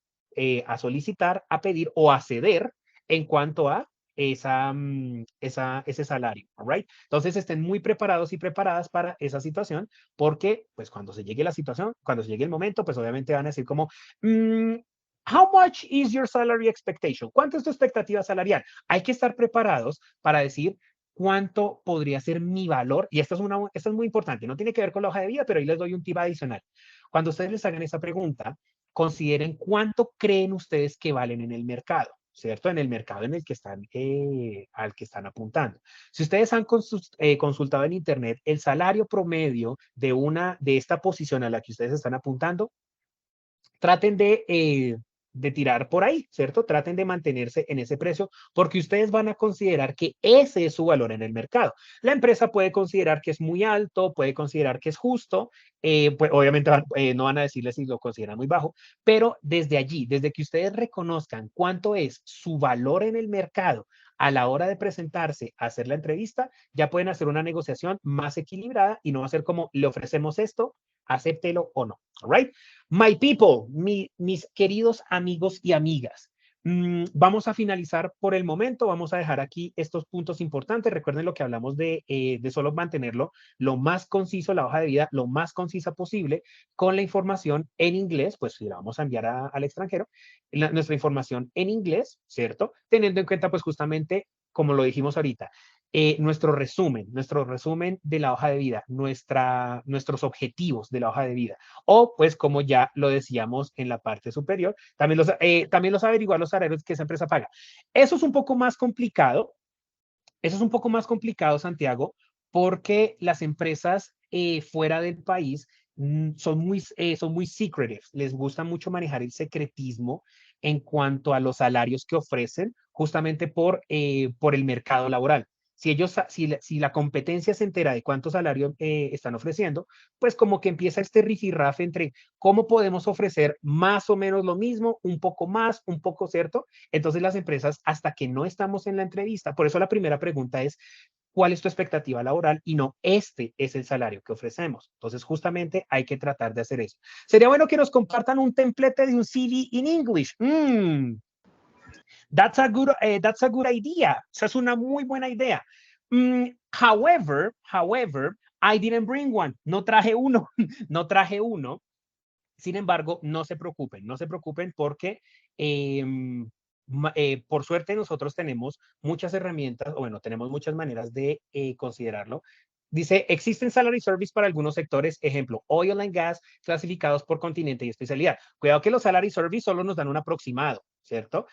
solicitar, a pedir o a ceder en cuanto a ese salario, all right? Entonces estén muy preparados y preparadas para esa situación, porque pues cuando se llegue la situación, cuando se llegue el momento, pues obviamente van a decir como, how much is your salary expectation? ¿Cuánto es tu expectativa salarial? Hay que estar preparados para decir cuánto podría ser mi valor, y esto es muy importante, no tiene que ver con la hoja de vida, pero ahí les doy un tip adicional. Cuando ustedes les hagan esa pregunta, consideren cuánto creen ustedes que valen en el mercado, ¿cierto? En el mercado en el que están, al que están apuntando. Si ustedes han consultado en Internet el salario promedio de esta posición a la que ustedes están apuntando, traten de tirar por ahí, ¿cierto? Traten de mantenerse en ese precio porque ustedes van a considerar que ese es su valor en el mercado. La empresa puede considerar que es muy alto, puede considerar que es justo, pues obviamente no van a decirles si lo consideran muy bajo, pero desde allí, desde que ustedes reconozcan cuánto es su valor en el mercado a la hora de presentarse a hacer la entrevista, ya pueden hacer una negociación más equilibrada y no va a ser como le ofrecemos esto, acéptelo o no, all right? My people, mis queridos amigos y amigas, vamos a finalizar por el momento, vamos a dejar aquí estos puntos importantes. Recuerden lo que hablamos de solo mantenerlo lo más conciso, la hoja de vida, lo más concisa posible, con la información en inglés, pues si la vamos a enviar al extranjero, nuestra información en inglés, ¿cierto? Teniendo en cuenta pues justamente, como lo dijimos ahorita, nuestro resumen de la hoja de vida, nuestros objetivos de la hoja de vida, o pues como ya lo decíamos en la parte superior, también los averiguar los salarios que esa empresa paga. Eso es un poco más complicado, Santiago, porque las empresas fuera del país son muy secretive, les gusta mucho manejar el secretismo en cuanto a los salarios que ofrecen, justamente por el mercado laboral. Si la competencia se entera de cuánto salario están ofreciendo, pues como que empieza este rifirrafe entre cómo podemos ofrecer más o menos lo mismo, un poco más, un poco, ¿cierto? Entonces las empresas, hasta que no estamos en la entrevista, por eso la primera pregunta es, ¿cuál es tu expectativa laboral? Y no, este es el salario que ofrecemos. Entonces justamente hay que tratar de hacer eso. Sería bueno que nos compartan un templete de un CV in English. That's a good idea. Esa es una muy buena idea. However, I didn't bring one. No traje uno. No traje uno. Sin embargo, no se preocupen porque por suerte nosotros tenemos muchas herramientas, o bueno, tenemos muchas maneras de considerarlo. Dice, existen salary service para algunos sectores, ejemplo, oil and gas, clasificados por continente y especialidad. Cuidado que los salary service solo nos dan un aproximado, ¿cierto?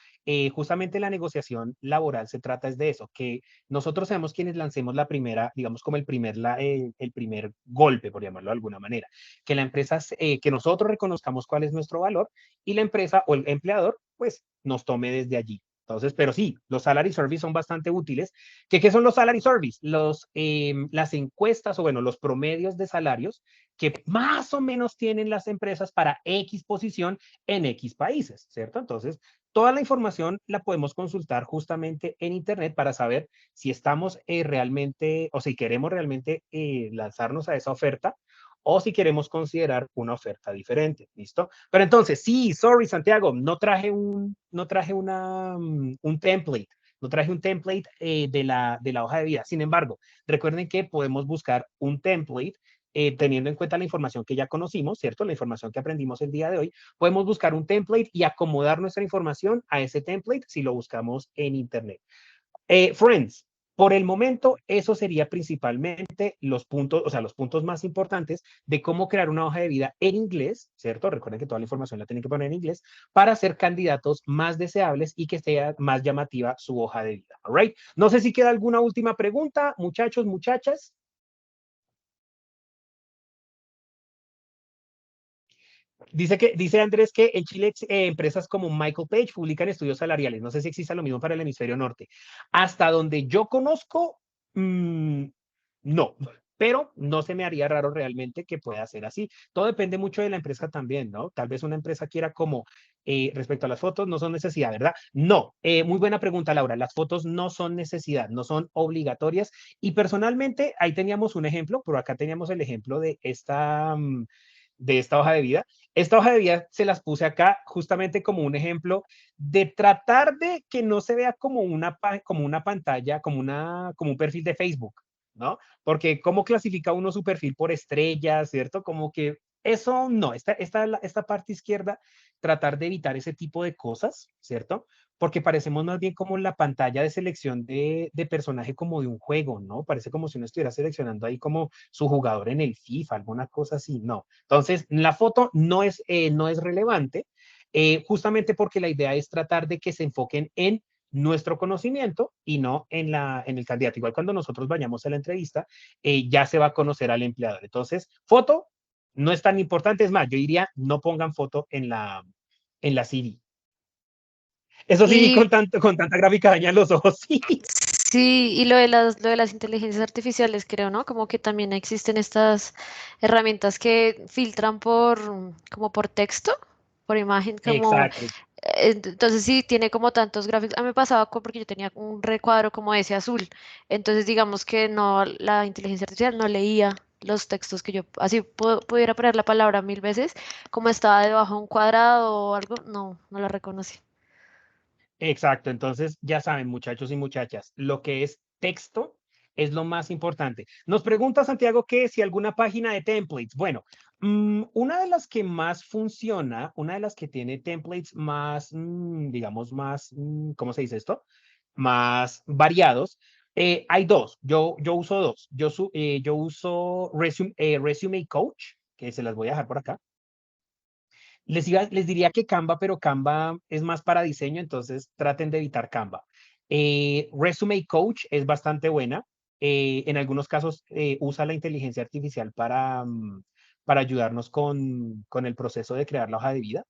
Justamente la negociación laboral se trata es de eso, que nosotros seamos quienes lancemos la primera, digamos como el primer golpe, por llamarlo de alguna manera. Que la empresa, que nosotros reconozcamos cuál es nuestro valor y la empresa o el empleador, pues nos tome desde allí. Entonces, pero sí, los salary service son bastante útiles. ¿Qué son los salary service? Las encuestas o bueno, los promedios de salarios que más o menos tienen las empresas para X posición en X países, ¿cierto? Entonces, toda la información la podemos consultar justamente en Internet para saber si estamos realmente o si queremos realmente lanzarnos a esa oferta o si queremos considerar una oferta diferente, ¿listo? Pero entonces, sí, sorry, Santiago, no traje un template, no traje un template de la hoja de vida. Sin embargo, recuerden que podemos buscar un template teniendo en cuenta la información que ya conocimos, ¿cierto? La información que aprendimos el día de hoy, podemos buscar un template y acomodar nuestra información a ese template si lo buscamos en Internet. Friends, Por el momento, eso sería principalmente los puntos, o sea, los puntos más importantes de cómo crear una hoja de vida en inglés, ¿cierto? Recuerden que toda la información la tienen que poner en inglés para ser candidatos más deseables y que sea más llamativa su hoja de vida. All right? No sé si queda alguna última pregunta, muchachos, muchachas. Dice Andrés que en Chile empresas como Michael Page publican estudios salariales. No sé si existe lo mismo para el hemisferio norte. Hasta donde yo conozco, no, pero no se me haría raro realmente que pueda ser así. Todo depende mucho de la empresa también, ¿no? Tal vez una empresa quiera como, respecto a las fotos, no son necesidad, ¿verdad? No, muy buena pregunta, Laura. Las fotos no son necesidad, no son obligatorias. Y personalmente, ahí teníamos un ejemplo, pero acá teníamos el ejemplo de esta hoja de vida. Esta hoja de vida se las puse acá justamente como un ejemplo de tratar de que no se vea como una pantalla, como un perfil de Facebook, ¿no? Porque cómo clasifica uno su perfil por estrellas, ¿cierto? Como que eso no, esta parte izquierda, tratar de evitar ese tipo de cosas, ¿cierto? Porque parecemos más bien como la pantalla de selección de personaje como de un juego, ¿no? Parece como si uno estuviera seleccionando ahí como su jugador en el FIFA, alguna cosa así, no. Entonces, la foto no es relevante, justamente porque la idea es tratar de que se enfoquen en nuestro conocimiento y no en el candidato. Igual cuando nosotros vayamos a la entrevista, ya se va a conocer al empleador. Entonces, foto no es tan importante, es más, yo diría no pongan foto en la CV. Eso sí, vi Y con tanta gráfica dañan los ojos, sí. sí, y lo de las inteligencias artificiales, creo, ¿no? Como que también existen estas herramientas que filtran como por texto, por imagen, como, Exacto. entonces sí, tiene como tantos gráficos. A mí me pasaba porque yo tenía un recuadro como ese azul, entonces digamos que no, la inteligencia artificial no leía los textos que yo, así pudiera poner la palabra 1000 veces, como estaba debajo de un cuadrado o algo, no la reconocí. Exacto, entonces ya saben, muchachos y muchachas, lo que es texto es lo más importante. Nos pregunta Santiago que si alguna página de templates. Bueno, una de las que más funciona, una de las que tiene templates más, digamos, más, ¿cómo se dice esto? Más variados. Hay dos, yo uso dos. Yo uso Resume Coach, que se las voy a dejar por acá. Les diría que Canva, pero Canva es más para diseño, entonces traten de evitar Canva. Resume Coach es bastante buena. En algunos casos usa la inteligencia artificial para ayudarnos con el proceso de crear la hoja de vida.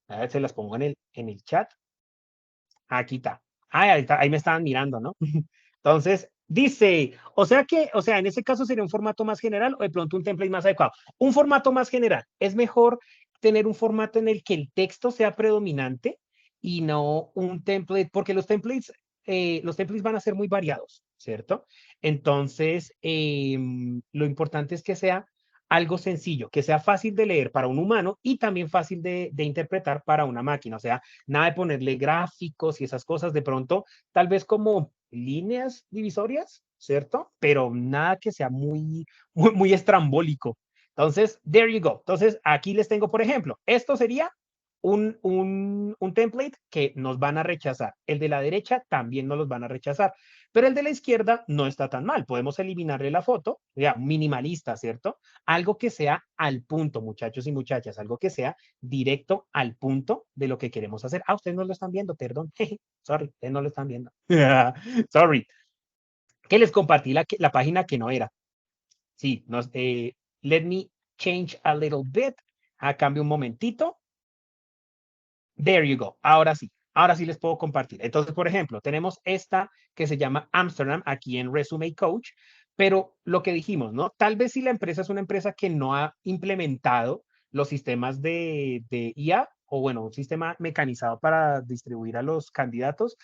A ver, se las pongo en el chat. Aquí está. Ahí me estaban mirando, ¿no? Entonces, dice, o sea, en ese caso sería un formato más general o de pronto un template más adecuado. Un formato más general. Es mejor tener un formato en el que el texto sea predominante y no un template, porque los templates van a ser muy variados, ¿cierto? Entonces, lo importante es que sea algo sencillo, que sea fácil de leer para un humano y también fácil de interpretar para una máquina. O sea, nada de ponerle gráficos y esas cosas, de pronto, tal vez como líneas divisorias, ¿cierto? Pero nada que sea muy estrambólico. Entonces, there you go. Entonces, aquí les tengo, por ejemplo, esto sería un template que nos van a rechazar. El de la derecha también nos los van a rechazar, pero el de la izquierda no está tan mal. Podemos eliminarle la foto, ya, minimalista, ¿cierto? Algo que sea al punto, muchachos y muchachas, algo que sea directo al punto de lo que queremos hacer. Ah, ustedes no lo están viendo, perdón. Sorry, ustedes no lo están viendo. Sorry. Que les compartí la página que no era. Sí, let me change a little bit. Cambio un momentito. There you go. Ahora sí les puedo compartir. Entonces, por ejemplo, tenemos esta que se llama Amsterdam aquí en Resume Coach, pero lo que dijimos, ¿no? Tal vez si la empresa es una empresa que no ha implementado los sistemas de IA o bueno, un sistema mecanizado para distribuir a los candidatos,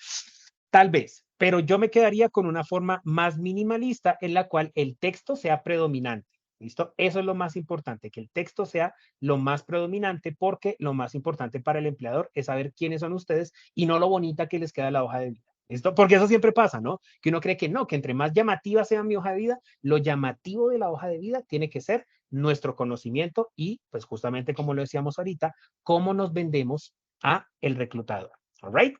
tal vez, pero yo me quedaría con una forma más minimalista en la cual el texto sea predominante. ¿Listo? Eso es lo más importante, que el texto sea lo más predominante, porque lo más importante para el empleador es saber quiénes son ustedes y no lo bonita que les queda la hoja de vida. ¿Listo? Porque eso siempre pasa, ¿no? Que uno cree que no, que entre más llamativa sea mi hoja de vida, lo llamativo de la hoja de vida tiene que ser nuestro conocimiento y, pues justamente como lo decíamos ahorita, cómo nos vendemos a el reclutador. All right?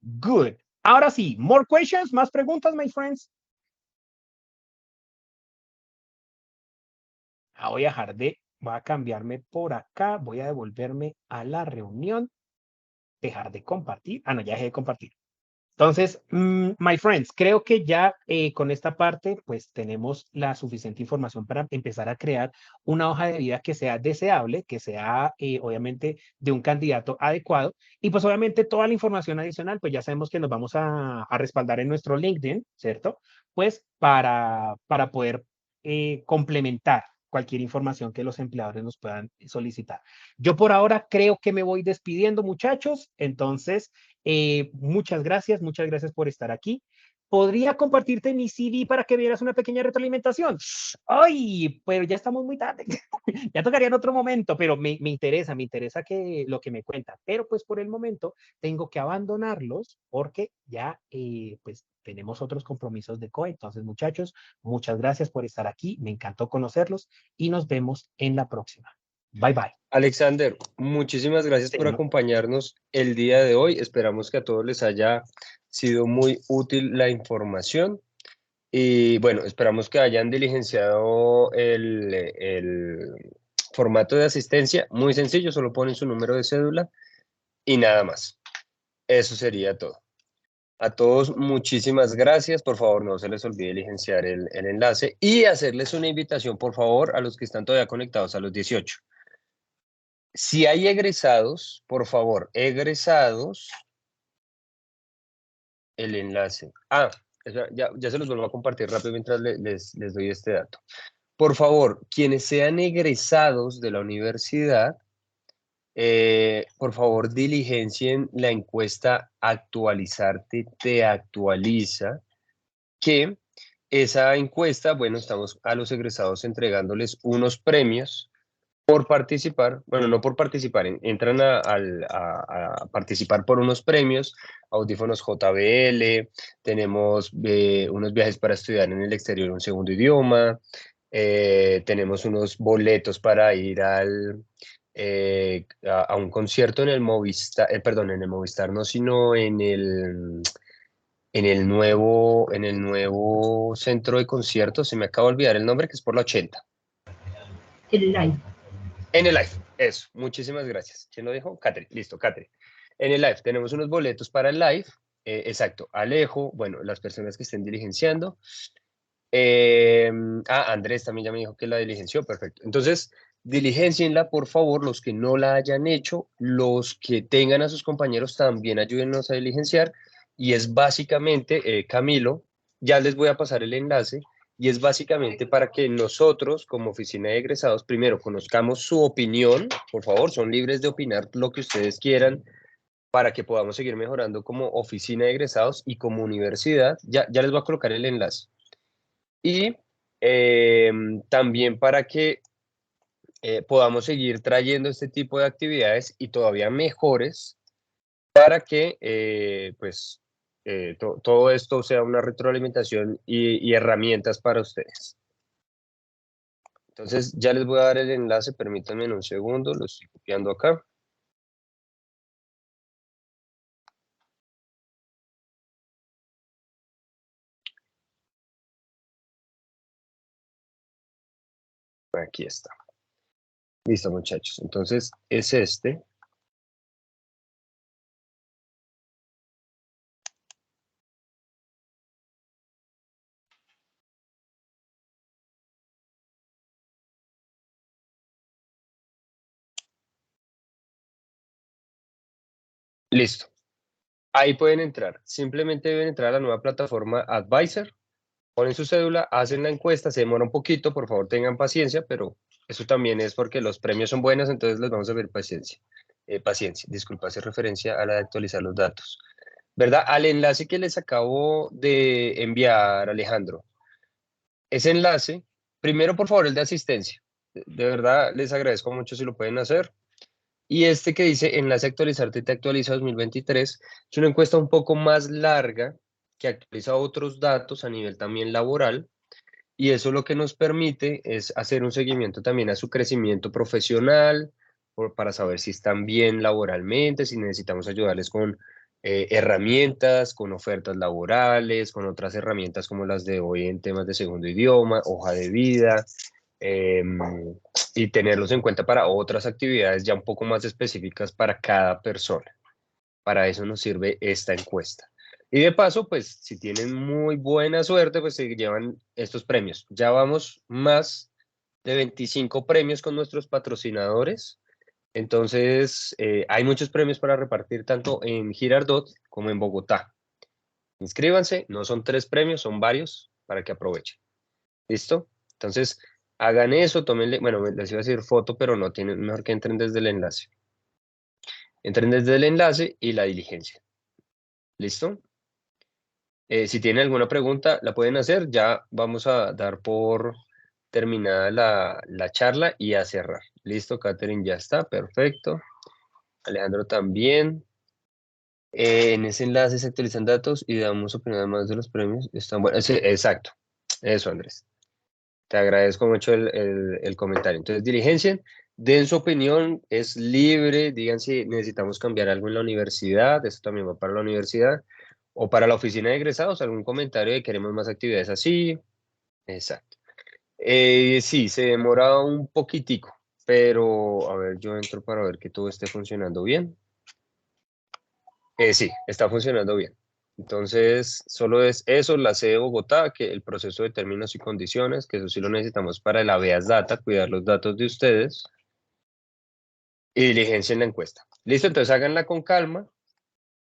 Good. Ahora sí, more questions, más preguntas, my friends. voy a cambiarme por acá, voy a devolverme a la reunión, dejar de compartir. No, ya dejé de compartir. Entonces, my friends, creo que ya con esta parte, pues tenemos la suficiente información para empezar a crear una hoja de vida que sea deseable, que sea obviamente de un candidato adecuado. Y pues obviamente toda la información adicional, pues ya sabemos que nos vamos a respaldar en nuestro LinkedIn, ¿cierto? Pues para poder complementar cualquier información que los empleadores nos puedan solicitar. Yo por ahora creo que me voy despidiendo, muchachos. Entonces, muchas gracias por estar aquí. ¿Podría compartirte mi CV para que vieras una pequeña retroalimentación? Ay, pero ya estamos muy tarde. Ya tocaría en otro momento, pero me interesa que lo que me cuenta. Pero pues por el momento tengo que abandonarlos porque ya pues tenemos otros compromisos de COE. Entonces, muchachos, muchas gracias por estar aquí. Me encantó conocerlos y nos vemos en la próxima. Bye, bye. Alexander, muchísimas gracias por Señor. acompañarnos el día de hoy. Esperamos que a todos les haya sido muy útil la información. Y bueno, esperamos que hayan diligenciado el formato de asistencia. Muy sencillo, solo ponen su número de cédula y nada más. Eso sería todo. A todos, muchísimas gracias. Por favor, no se les olvide diligenciar el enlace y hacerles una invitación, por favor, a los que están todavía conectados a los 18. Si hay egresados, por favor, egresados, el enlace. Ya se los vuelvo a compartir rápido mientras les doy este dato. Por favor, quienes sean egresados de la universidad, por favor, diligencien la encuesta Actualizarte te actualiza, que esa encuesta, bueno, estamos a los egresados entregándoles unos premios por participar, bueno, no por participar, entran a participar por unos premios, audífonos JBL, tenemos unos viajes para estudiar en el exterior un segundo idioma, tenemos unos boletos para ir a un concierto en el Movistar, perdón, en el Movistar no, sino en el nuevo centro de conciertos, se me acaba de olvidar el nombre, que es por la 80. El live. En el live, eso, muchísimas gracias. ¿Quién lo dijo? Catherine, listo, Catherine. En el live tenemos unos boletos para el live, exacto, Alejo, bueno, las personas que estén diligenciando. Andrés también ya me dijo que la diligenció, perfecto. Entonces, diligencienla, por favor, los que no la hayan hecho, los que tengan a sus compañeros también ayúdennos a diligenciar. Y es básicamente, Camilo, ya les voy a pasar el enlace, y es básicamente para que nosotros, como oficina de egresados, primero conozcamos su opinión, por favor, son libres de opinar lo que ustedes quieran, para que podamos seguir mejorando como oficina de egresados y como universidad. Ya les voy a colocar el enlace. Y también para que podamos seguir trayendo este tipo de actividades y todavía mejores para que pues todo esto sea una retroalimentación y herramientas para ustedes. Entonces ya les voy a dar el enlace, permítanme en un segundo, lo estoy copiando acá. Aquí está. Listo, muchachos. Entonces es este. Listo. Ahí pueden entrar. Simplemente deben entrar a la nueva plataforma Advisor, ponen su cédula, hacen la encuesta, se demora un poquito, por favor tengan paciencia, pero eso también es porque los premios son buenos, entonces les vamos a pedir paciencia. Disculpa, hace referencia a la de actualizar los datos. ¿Verdad? Al enlace que les acabo de enviar, Alejandro. Ese enlace, primero por favor el de asistencia. De verdad les agradezco mucho si lo pueden hacer. Y este que dice enlace actualizarte te actualiza 2023, es una encuesta un poco más larga que actualiza otros datos a nivel también laboral, y eso lo que nos permite es hacer un seguimiento también a su crecimiento profesional, para saber si están bien laboralmente, si necesitamos ayudarles con herramientas, con ofertas laborales, con otras herramientas como las de hoy en temas de segundo idioma, hoja de vida, y tenerlos en cuenta para otras actividades ya un poco más específicas para cada persona. Para eso nos sirve esta encuesta. Y de paso, pues si tienen muy buena suerte, pues se llevan estos premios. Ya vamos más de 25 premios con nuestros patrocinadores. Entonces, hay muchos premios para repartir tanto en Girardot como en Bogotá. Inscríbanse, no son 3 premios, son varios para que aprovechen. ¿Listo? Entonces, hagan eso, tómenle, bueno, les iba a decir foto, pero no tienen, mejor que entren desde el enlace. Entren desde el enlace y la diligencia. ¿Listo? Si tienen alguna pregunta, la pueden hacer. Ya vamos a dar por terminada la charla y a cerrar. Listo, Catherine ya está, perfecto. Alejandro también. En ese enlace se actualizan datos y damos opinión además de los premios. Están buenos. Sí, exacto. Eso, Andrés. Te agradezco mucho el comentario. Entonces, diligencien, den su opinión, es libre, digan si necesitamos cambiar algo en la universidad, esto también va para la universidad, o para la oficina de egresados, algún comentario de queremos más actividades así. Exacto. Sí, se demora un poquitico, pero a ver, yo entro para ver que todo esté funcionando bien. Sí, está funcionando bien. Entonces, solo es eso, la sede de Bogotá, que el proceso de términos y condiciones, que eso sí lo necesitamos para el habeas data, cuidar los datos de ustedes, y diligencien la encuesta. Listo, entonces háganla con calma.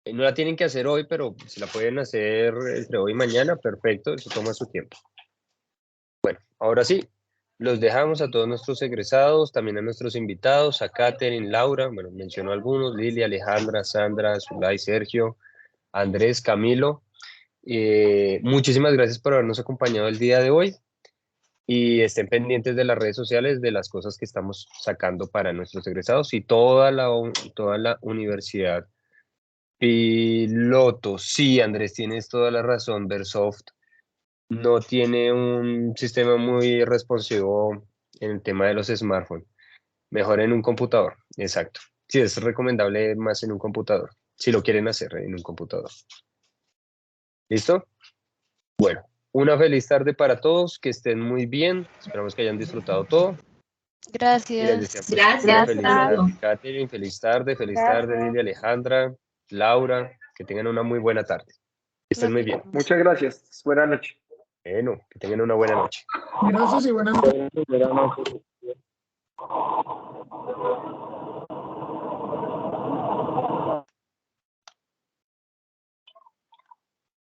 No la tienen que hacer hoy, pero si la pueden hacer entre hoy y mañana, perfecto, eso toma su tiempo. Bueno, ahora sí, los dejamos a todos nuestros egresados, también a nuestros invitados, a Catherine, Laura, bueno, menciono algunos, Lili, Alejandra, Sandra, Zulay, Sergio, Andrés, Camilo. Muchísimas gracias por habernos acompañado el día de hoy y estén pendientes de las redes sociales de las cosas que estamos sacando para nuestros egresados y toda la universidad. Piloto, sí, Andrés, tienes toda la razón. Versoft no tiene un sistema muy responsivo en el tema de los smartphones. Mejor en un computador, exacto. Sí, es recomendable más en un computador, si lo quieren hacer en un computador. ¿Listo? Bueno, una feliz tarde para todos, que estén muy bien, esperamos que hayan disfrutado todo. Y les Gracias. decía, pues, una Gracias. feliz Hasta tarde, luego. Catherine, feliz tarde, Lili, Alejandra, Laura, que tengan una muy buena tarde. Que estén muy bien. Muchas gracias. Buenas noches. Bueno, que tengan una buena noche. Gracias y buenas noches.